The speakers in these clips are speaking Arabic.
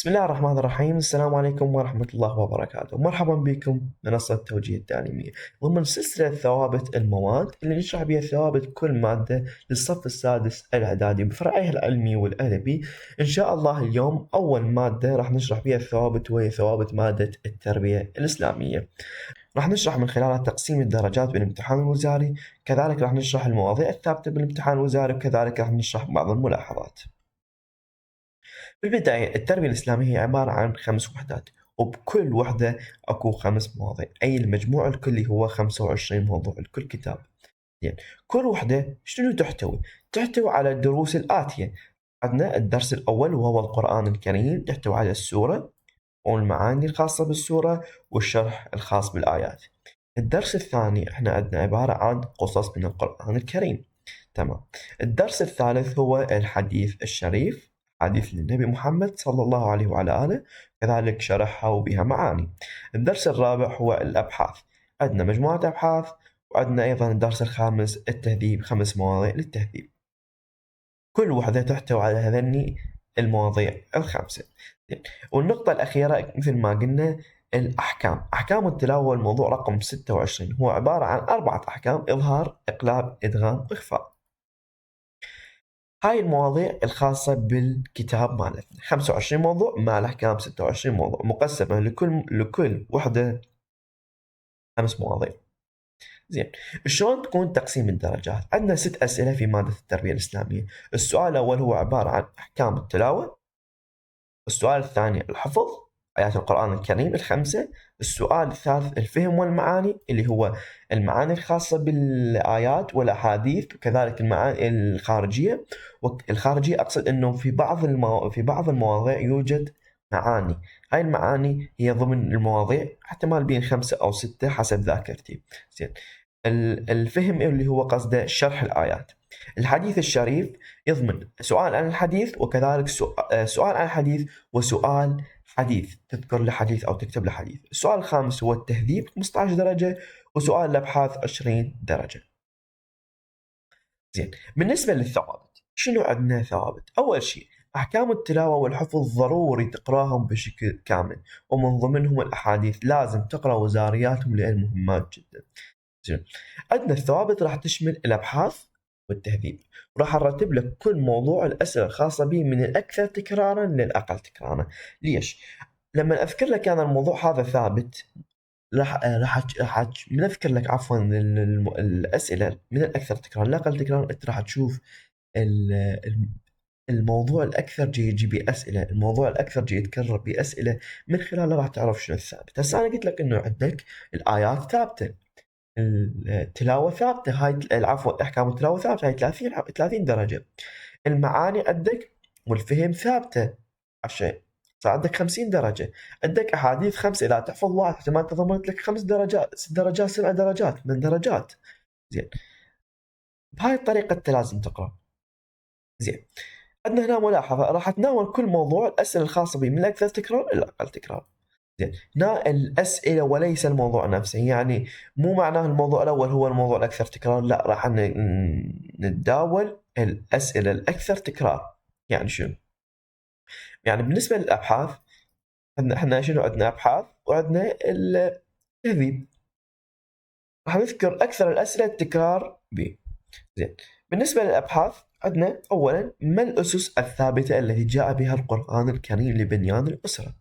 بسم الله الرحمن الرحيم. السلام عليكم ورحمة الله وبركاته. مرحبا بكم منصة التوجيه التعليمية ضمن سلسلة ثوابت المواد اللي نشرح بها ثوابت كل مادة للصف السادس الإعدادي بفرعها العلمي والأدبي. إن شاء الله اليوم أول مادة راح نشرح بها الثوابت وهي ثوابت مادة التربية الإسلامية. راح نشرح من خلالها تقسيم الدرجات بالامتحان الوزاري، كذلك راح نشرح المواضيع الثابتة بالامتحان الوزاري، وكذلك راح نشرح بعض الملاحظات. في البداية التربية الإسلامية هي عبارة عن 5 وحدات، وبكل وحدة أكو 5 مواضيع، أي المجموع الكلي هو 25 موضوع لكل كتاب. يعني كل وحدة شنو تحتوي؟ تحتوي على الدروس الآتية. عندنا الدرس الأول وهو القرآن الكريم، تحتوي على السورة والمعاني الخاصة بالسورة والشرح الخاص بالآيات. الدرس الثاني احنا عندنا عبارة عن قصص من القرآن الكريم. تمام. الدرس الثالث هو الحديث الشريف، حديث للنبي محمد صلى الله عليه وعلى آله، كذلك شرحها وبها معاني. الدرس الرابع هو الأبحاث، عندنا مجموعة أبحاث، وعندنا أيضا الدرس الخامس التهذيب، 5 مواضيع للتهذيب. كل وحدة تحتوي على هذني المواضيع الخمسة. والنقطة الأخيرة مثل ما قلنا الأحكام. أحكام التلاوة والموضوع رقم 26 هو عبارة عن 4 أحكام: إظهار، إقلاب، إدغام، إخفاء. هاي المواضيع الخاصة بالكتاب مالتنا، 25 موضوع مع الأحكام 26 موضوع، مقسمة لكل وحدة 5 مواضيع. زين، شلون تكون تقسيم الدرجات؟ عندنا 6 أسئلة في مادة التربية الإسلامية. السؤال الأول هو عبارة عن أحكام التلاوة. السؤال الثاني الحفظ، آيات القرآن الكريم ال5. السؤال الثالث الفهم والمعاني، اللي هو المعاني الخاصة بالآيات والأحاديث، وكذلك المعاني الخارجية. والخارجية أقصد أنه في بعض المواضيع يوجد معاني، هاي المعاني هي ضمن المواضيع احتمال بين 5 أو 6 حسب ذاكرتي. زين. الفهم اللي هو قصده شرح الآيات. الحديث الشريف يضمن سؤال عن الحديث، وكذلك سؤال عن الحديث وسؤال حديث، تذكر لحديث أو تكتب لحديث. السؤال الخامس هو التهذيب 15 درجة، وسؤال الأبحاث 20 درجة. زين، بالنسبة للثوابت شنو عندنا ثوابت؟ أول شيء أحكام التلاوة والحفظ ضروري تقراهم بشكل كامل، ومن ضمنهم الأحاديث لازم تقرأ وزارياتهم لأن مهمات جدا. زين، عندنا الثوابت راح تشمل الأبحاث والتهذيب، وراح نرتب لك كل موضوع الأسئلة الخاصة به من الأكثر تكرارا للأقل تكرارا. ليش؟ لما أذكر لك أنا الموضوع هذا ثابت، راح نذكر لك عفوا الأسئلة من الأكثر تكرارا للأقل تكرارا. أنت راح تشوف ال- الم- الموضوع الأكثر جي يجي بأسئلة، الموضوع الأكثر جي يتكرر بأسئلة، من خلاله راح تعرف شنو الثابت. هسه أنا قلت لك إنه عندك الآيات ثابتة، التلاوة ثابتة، هاي العفو أحكام التلاوة ثابتة، هاي 30 درجة. المعاني عندك والفهم ثابتة 10، صار عندك 50 درجة. عندك أحاديث 5، إذا تحفظ واحد احتمال تضمنت لك 5 درجات، 6 درجات، 7 درجات من درجات. زين، بهاي الطريقة أنت لازم تقرأ. زين، عندنا هنا ملاحظة، راح أتناول كل موضوع الأسئلة الخاصة به من الأكثر تكرار إلى الأقل تكرار. زين، هنا الأسئلة وليس الموضوع نفسه، يعني مو معناه الموضوع الأول هو الموضوع الأكثر تكرار، لا، راح نتداول الأسئلة الأكثر تكرار. يعني شنو؟ يعني بالنسبة للأبحاث، احنا شنو عندنا؟ أبحاث وعندنا التهذيب، راح نذكر أكثر الأسئلة التكرار به. زين، بالنسبة للأبحاث عندنا أولا ما الأسس الثابتة التي جاء بها القرآن الكريم لبنيان الأسرة؟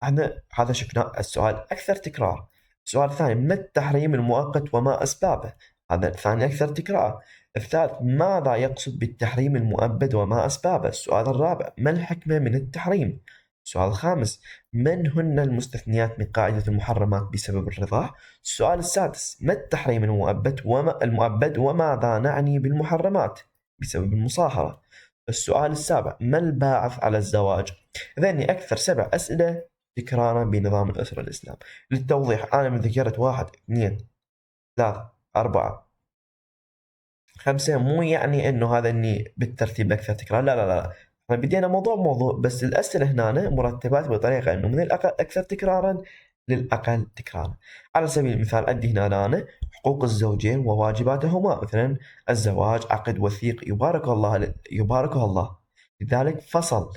احنا هذا شفناه السؤال أكثر تكرار. السؤال الثاني ما التحريم المؤقت وما أسبابه؟ هذا الثاني أكثر تكرار. الثالث ماذا يقصد بالتحريم المؤبد وما أسبابه؟ السؤال الرابع ما الحكمة من التحريم؟ السؤال الخامس من هن المستثنيات من قاعدة المحرمات بسبب الرضاع؟ السؤال السادس ما التحريم المؤبد وماذا نعني بالمحرمات بسبب المصاهرة؟ السؤال السابع ما الباعث على الزواج؟ ذني أكثر 7 أسئلة تكرارا بنظام الأسرة الإسلام. للتوضيح أنا من ذكرت 1 2 3 4 5، مو يعني إنه هذا إني بالترتيب أكثر تكرار، لا لا لا، احنا بدينا موضوع بس الأسئلة هنا مرتبات بطريقة إنه من الأقل أكثر تكرارا للأقل تكرارا. على سبيل المثال عندي هنا أنا حقوق الزوجين وواجباتهما، مثلا الزواج عقد وثيق يبارك الله لذلك فصل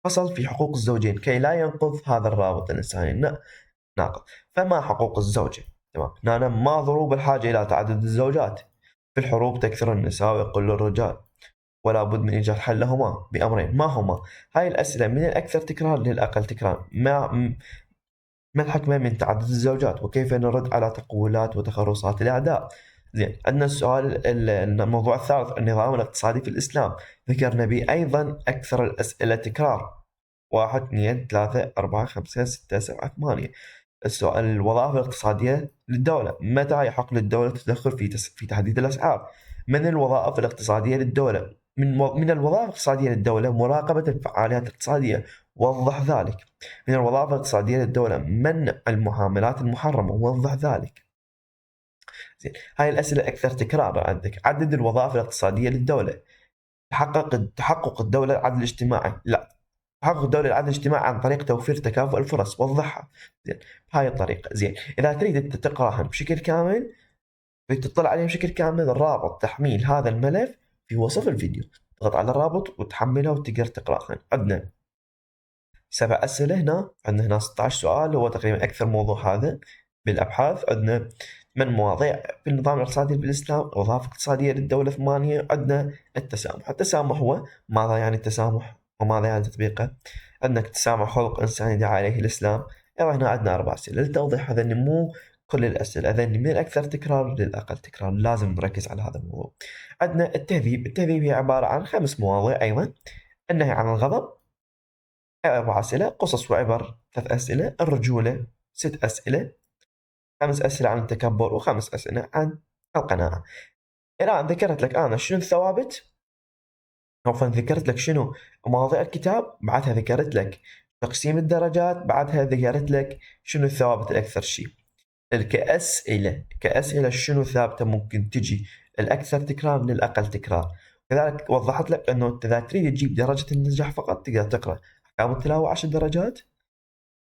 فصل في حقوق الزوجين كي لا ينقض هذا الرابط الإنساني ناقض. فما حقوق الزوجة؟ تمام، هنا ما ضروب الحاجة إلى تعدد الزوجات؟ في الحروب تكثر النساء ويقل الرجال، ولا بد من إيجاد حل لهما بأمرين. ما هما؟ هاي الأسئلة من الأكثر تكرار للأقل تكرار. ما الحكمة من تعدد الزوجات؟ وكيف نرد على تقولات وتخرصات الأعداء؟ زين، عندنا السؤال الموضوع الثالث، النظام الاقتصادي في الإسلام. ذكرنا به أيضا أكثر الأسئلة تكرار. 1 2 3 4 5 6 7 8. السؤال، الوظائف الاقتصادية للدولة. متى يحق للدولة التدخل في تحديد الأسعار؟ من الوظائف الاقتصادية للدولة؟ من الوظائف الاقتصادية للدولة مراقبة الفعاليات الاقتصادية، وضح ذلك. من الوظائف الاقتصادية للدولة منع المعاملات المحرمة، وضح ذلك. زين، هاي الأسئلة أكثر تكرارا عندك. عدد الوظائف الاقتصادية للدولة. تحقق الدولة العدل الاجتماعي. لا، تحقق الدولة العدل الاجتماعي عن طريق توفير تكافؤ الفرص، وضحها. زين، بهاي الطريقة. زين، إذا تريد أنت تقرأها بشكل كامل، تطلع عليه بشكل كامل، رابط تحميل هذا الملف في وصف الفيديو. تضغط على الرابط وتحملها وتقدر تقرأها. عندنا 7 أسئلة هنا، عندنا هنا 16 سؤال، هو تقريبا أكثر موضوع هذا بالأبحاث. عندنا من مواضيع في النظام الاقتصادي بالإسلام، الوظائف الاقتصادية للدولة 8. عندنا التسامح. التسامح هو ماذا يعني التسامح وماذا يعني تطبيقه؟ عندك التسامح خلق إنساني دعا عليه الإسلام. أيضا هنا عندنا 4 أسئلة للتوضيح. هذا مو كل الأسئلة، هذا من الأكثر تكرار للأقل تكرار، لازم نركز على هذا الموضوع. عندنا التهذيب. التهذيب هي عبارة عن 5 مواضيع أيضا. النهي عن الغضب 4 أسئلة. قصص وعبر 3 أسئلة. الرجولة 6 أسئلة. 5 أسئلة عن التكبر، و5 أسئلة عن القناعة. الآن ذكرت لك أنا شنو الثوابت، عفوا ذكرت لك شنو مواضيع الكتاب، بعدها ذكرت لك تقسيم الدرجات، بعدها ذكرت لك شنو الثوابت الأكثر شيء. كأسئلة شنو ثابتة ممكن تجي الأكثر تكرار للأقل تكرار. كذلك وضحت لك أنه إذا تريد تجيب درجة النجاح فقط تقدر تقرأ أحكام التلاوة 10 درجات،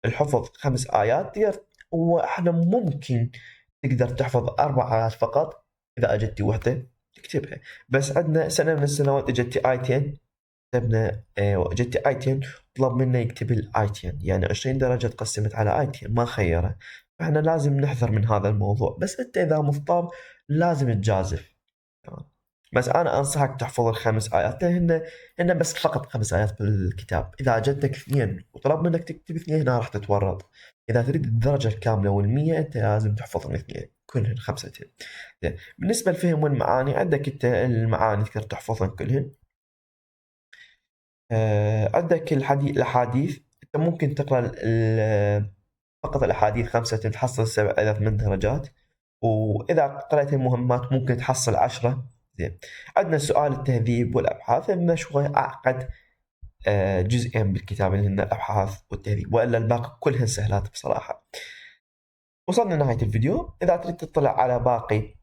الحفظ 5 آيات تقدر، وإحنا ممكن تقدر تحفظ 4 آيات فقط إذا أجتي وحدة تكتبها. بس عندنا سنة من السنوات أجتي آيتين، كتبنا وأجتي آيتين، طلب منا يكتب الآيتين، يعني 20 درجة تقسمت على آيتين ما خيره. فإحنا لازم نحذر من هذا الموضوع. بس أنت إذا مضطر لازم تجازف. تمام. بس أنا أنصحك تحفظ ال5 آيات، هن بس فقط 5 آيات بالكتاب. إذا جتك 2 وطلب منك تكتب 2 هنا راح تتورط. إذا تريد الدرجة الكاملة وال100 أنت لازم تحفظ 2 كلهن 5. بالنسبة للفهم والمعاني، عندك أنت المعاني تقدر تحفظهن كلهن. عندك الأحاديث، أنت ممكن تقرأ فقط الأحاديث 5 تحصل 7 إلى 8 درجات، وإذا قرأت المهمات ممكن تحصل 10. زين، عندنا سؤال التهذيب والأبحاث، إنه شوي أعقد جزئين بالكتاب اللي هن الأبحاث والتهذيب، وإلا الباقي كلهن سهلات بصراحة. وصلنا لنهاية الفيديو. إذا تريد تطلع على باقي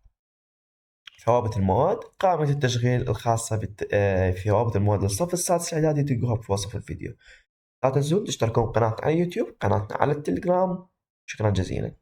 ثوابت المواد، قائمة التشغيل الخاصة في ثوابت المواد للصف السادس الإعدادي تلقوها في وصف الفيديو. لا تنسون تشتركون بقناتنا على يوتيوب، قناتنا على التليجرام. شكرا جزيلا.